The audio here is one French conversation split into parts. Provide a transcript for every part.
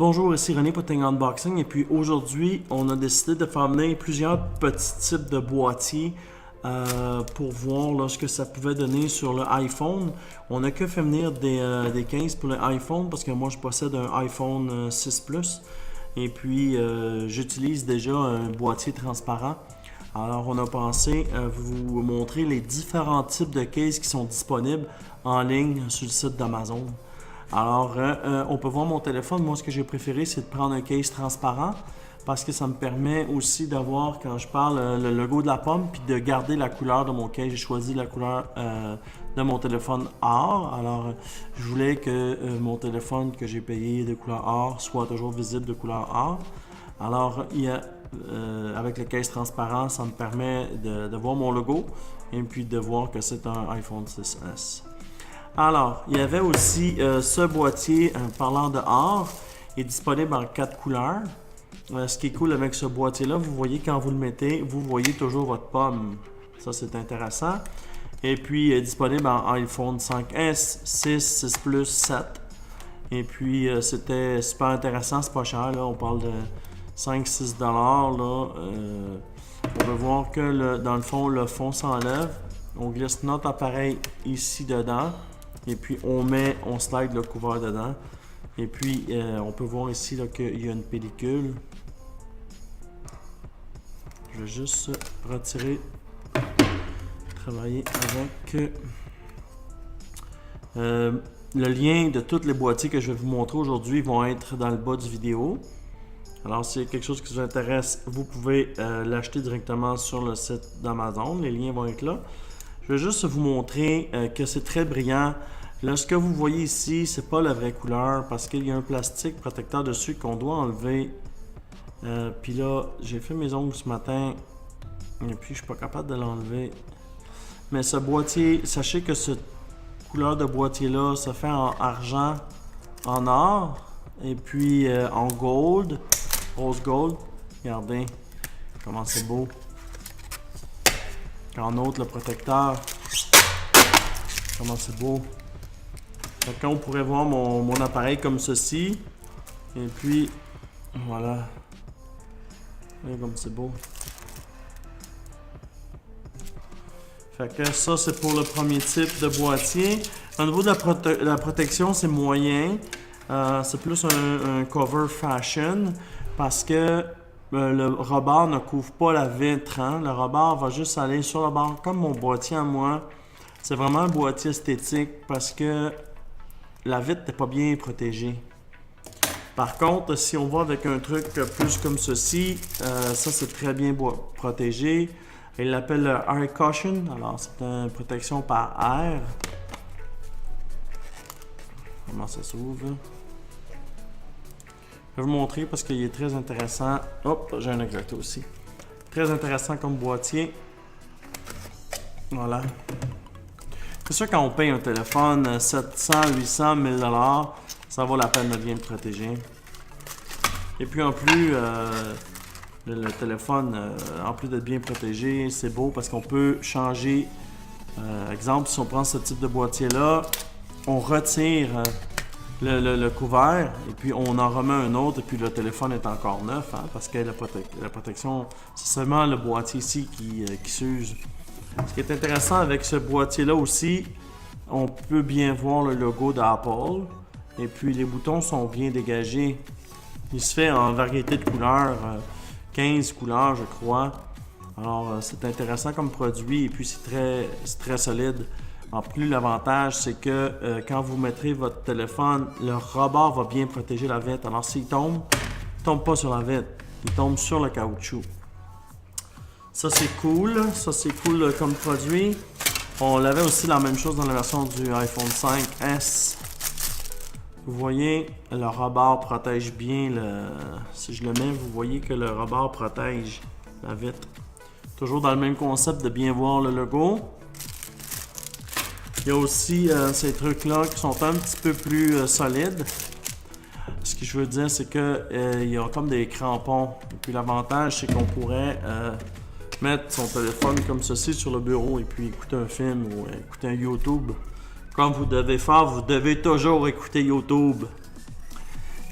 Bonjour, ici René pour Ting Unboxing et puis aujourd'hui on a décidé de faire venir plusieurs petits types de boîtiers pour voir là, ce que ça pouvait donner sur le iPhone. On n'a que fait venir des cases pour l'iPhone parce que moi je possède un iPhone 6 Plus et puis j'utilise déjà un boîtier transparent. Alors on a pensé vous montrer les différents types de cases qui sont disponibles en ligne sur le site d'Amazon. Alors, on peut voir mon téléphone. Moi, ce que j'ai préféré, c'est de prendre un case transparent parce que ça me permet aussi d'avoir, quand je parle, le logo de la pomme puis de garder la couleur de mon case. J'ai choisi la couleur de mon téléphone or. Alors, je voulais que mon téléphone que j'ai payé de couleur or soit toujours visible de couleur or. Alors, avec le case transparent, ça me permet de voir mon logo et puis de voir que c'est un iPhone 6S. Alors, il y avait aussi ce boîtier parlant de or, est disponible en 4 couleurs. Ce qui est cool avec ce boîtier-là, vous voyez quand vous le mettez, vous voyez toujours votre pomme. Ça, c'est intéressant. Et puis, disponible en iPhone 5S, 6, 6 Plus, 7. Et puis, c'était super intéressant, c'est pas cher, là. On parle de 5-6 $. Là. On peut voir que dans le fond s'enlève. On glisse notre appareil ici dedans. Et puis on slide le couvert dedans. Et puis on peut voir ici qu'il y a une pellicule. Je vais juste retirer, travailler avec le lien de tous les boîtiers que je vais vous montrer aujourd'hui vont être dans le bas du vidéo. Alors si quelque chose qui vous intéresse, vous pouvez l'acheter directement sur le site d'Amazon. Les liens vont être là. Je vais juste vous montrer que c'est très brillant. Là, ce que vous voyez ici, c'est pas la vraie couleur parce qu'il y a un plastique protecteur dessus qu'on doit enlever. Puis là, j'ai fait mes ongles ce matin et puis je suis pas capable de l'enlever. Mais ce boîtier, sachez que cette couleur de boîtier-là se fait en argent, en or et puis en gold, rose gold. Regardez comment c'est beau. En autre, le protecteur. Comment c'est beau. Donc, on pourrait voir mon appareil comme ceci. Et puis, voilà. Voyez comme c'est beau. Fait que ça, c'est pour le premier type de boîtier. Au niveau de la protection, c'est moyen. C'est plus un cover fashion parce que le rebord ne couvre pas la vitre. Hein? Le rebord va juste aller sur le bord, comme mon boîtier à moi. C'est vraiment un boîtier esthétique parce que la vitre n'est pas bien protégée. Par contre, si on va avec un truc plus comme ceci, ça c'est très bien protégé. Il l'appelle le Air Cushion. Alors c'est une protection par air. Comment ça s'ouvre? Je vais vous montrer parce qu'il est très intéressant. Hop, j'ai un exacto aussi. Très intéressant comme boîtier. Voilà. C'est sûr quand on paye un téléphone 700, 800, 1000 $, ça vaut la peine de bien le protéger. Et puis en plus, le téléphone, en plus d'être bien protégé, c'est beau parce qu'on peut changer. Exemple, si on prend ce type de boîtier-là, on retire le couvert et puis on en remet un autre et puis le téléphone est encore neuf hein, parce que la protection, c'est seulement le boîtier ici qui s'use. Ce qui est intéressant avec ce boîtier là aussi, on peut bien voir le logo d'Apple et puis les boutons sont bien dégagés. Il se fait en variété de couleurs, 15 couleurs je crois. Alors c'est intéressant comme produit et puis c'est très solide. En plus, l'avantage, c'est que quand vous mettrez votre téléphone, le rebord va bien protéger la vitre. Alors, s'il tombe, il ne tombe pas sur la vitre, il tombe sur le caoutchouc. Ça, c'est cool. Ça, c'est cool comme produit. On l'avait aussi la même chose dans la version du iPhone 5S. Vous voyez, le rebord protège bien si je le mets, vous voyez que le rebord protège la vitre. Toujours dans le même concept de bien voir le logo. Il y a aussi ces trucs-là qui sont un petit peu plus solides. Ce que je veux dire, c'est qu'il y a comme des crampons. Et puis l'avantage, c'est qu'on pourrait mettre son téléphone comme ceci sur le bureau et puis écouter un film ou écouter un YouTube. Comme vous devez faire, vous devez toujours écouter YouTube.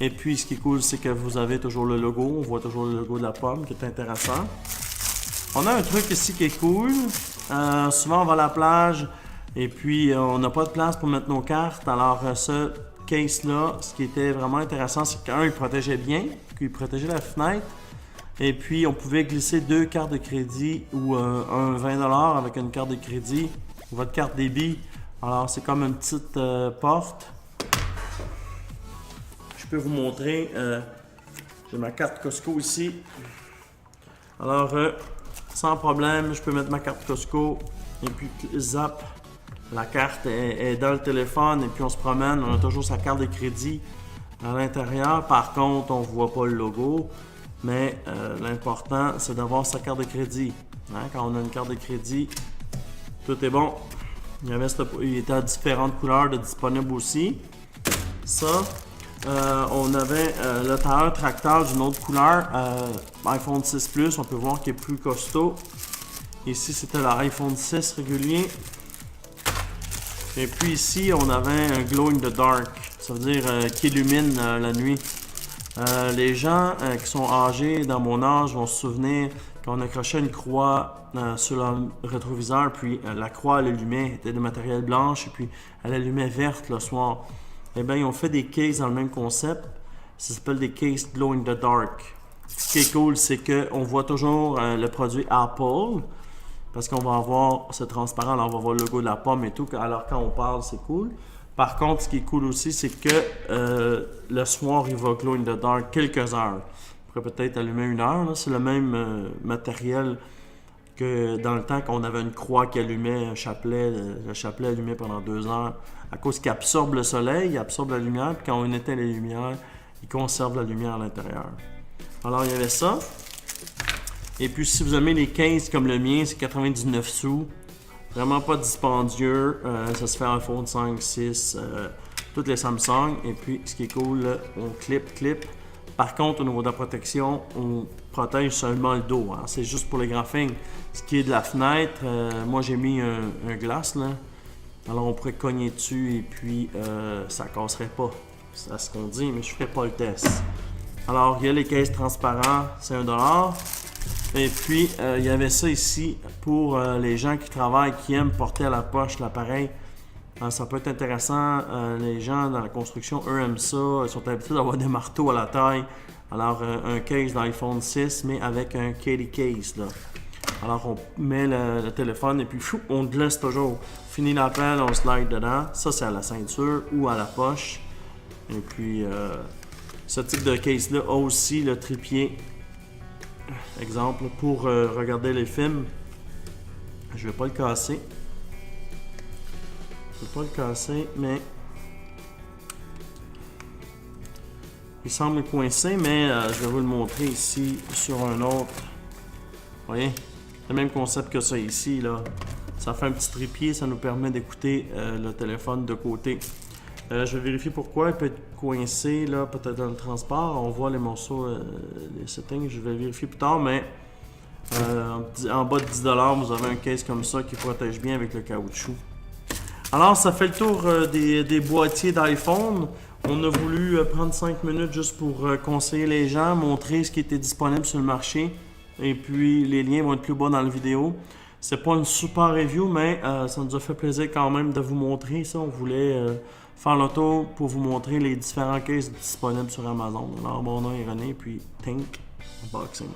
Et puis, ce qui est cool, c'est que vous avez toujours le logo. On voit toujours le logo de la pomme, qui est intéressant. On a un truc ici qui est cool. Souvent, on va à la plage et puis on n'a pas de place pour mettre nos cartes. Alors, ce case-là, ce qui était vraiment intéressant, c'est qu'un, il protégeait bien, qu'il protégeait la fenêtre. Et puis, on pouvait glisser 2 cartes de crédit ou un 20$ avec une carte de crédit ou votre carte débit. Alors, c'est comme une petite porte. Je peux vous montrer. J'ai ma carte Costco ici. Alors, sans problème, je peux mettre ma carte Costco et puis zap, la carte est dans le téléphone et puis on se promène, on a toujours sa carte de crédit à l'intérieur. Par contre, on ne voit pas le logo, mais l'important, c'est d'avoir sa carte de crédit. Hein? Quand on a une carte de crédit, tout est bon. Il était à différentes couleurs de disponibles aussi. Ça, on avait le tailleur tracteur d'une autre couleur, iPhone 6 Plus, on peut voir qu'il est plus costaud. Ici, c'était l'iPhone 6 régulier. Et puis ici, on avait un glow in the dark, ça veut dire qui illumine la nuit. Les gens qui sont âgés dans mon âge vont se souvenir qu'on accrochait une croix sur le rétroviseur, puis la croix, elle allumait, était de matériel blanche, et puis elle allumait verte le soir. Eh bien, ils ont fait des cases dans le même concept. Ça s'appelle des cases glow in the dark. Ce qui est cool, c'est qu'on voit toujours le produit Apple. Parce qu'on va avoir ce transparent, là, on va voir le logo de la pomme et tout. Alors, quand on parle, c'est cool. Par contre, ce qui est cool aussi, c'est que le soir, il va glow in the dark quelques heures. On pourrait peut-être allumer 1 heure. C'est le même matériel que dans le temps qu'on avait une croix qui allumait un chapelet. Le chapelet allumait pendant 2 heures. À cause qu'il absorbe le soleil, il absorbe la lumière, puis quand on éteint les lumières, il conserve la lumière à l'intérieur. Alors, il y avait ça. Et puis, si vous aimez les cases comme le mien, c'est 99 sous. Vraiment pas dispendieux. Ça se fait iPhone 5, 6, toutes les Samsung. Et puis, ce qui est cool, là, on clip. Par contre, au niveau de la protection, on protège seulement le dos. Hein. C'est juste pour les graphiques. Ce qui est de la fenêtre, moi j'ai mis un glace là. Alors on pourrait cogner dessus et puis ça casserait pas. C'est ce qu'on dit, mais je ferai pas le test. Alors il y a les cases transparentes, c'est 1$. Et puis il y avait ça ici pour les gens qui travaillent, qui aiment porter à la poche l'appareil. Ça peut être intéressant. Les gens dans la construction, eux aiment ça. Ils sont habitués d'avoir des marteaux à la taille. Alors un case d'iPhone 6, mais avec un carry case là. Alors on met le téléphone et puis chou, on glisse toujours. Fini l'appel, on slide dedans. Ça c'est à la ceinture ou à la poche. Et puis ce type de case là a aussi le trépied. Exemple pour regarder les films. Je vais pas le casser. Je vais pas le casser, mais il semble coincé, mais je vais vous le montrer ici sur un autre. Vous voyez? Le même concept que ça ici, là. Ça fait un petit trépied, ça nous permet d'écouter le téléphone de côté. Je vais vérifier pourquoi il peut être coincé, là, peut-être dans le transport. On voit les morceaux, les settings, je vais vérifier plus tard, mais en bas de 10$, vous avez un case comme ça qui protège bien avec le caoutchouc. Alors, ça fait le tour des boîtiers d'iPhone. On a voulu prendre 5 minutes juste pour conseiller les gens, montrer ce qui était disponible sur le marché. Et puis, les liens vont être plus bas dans la vidéo. C'est pas une super review, mais ça nous a fait plaisir quand même de vous montrer ça. On voulait faire le tour pour vous montrer les différents cases disponibles sur Amazon. Alors, mon nom est René, puis Think Unboxing.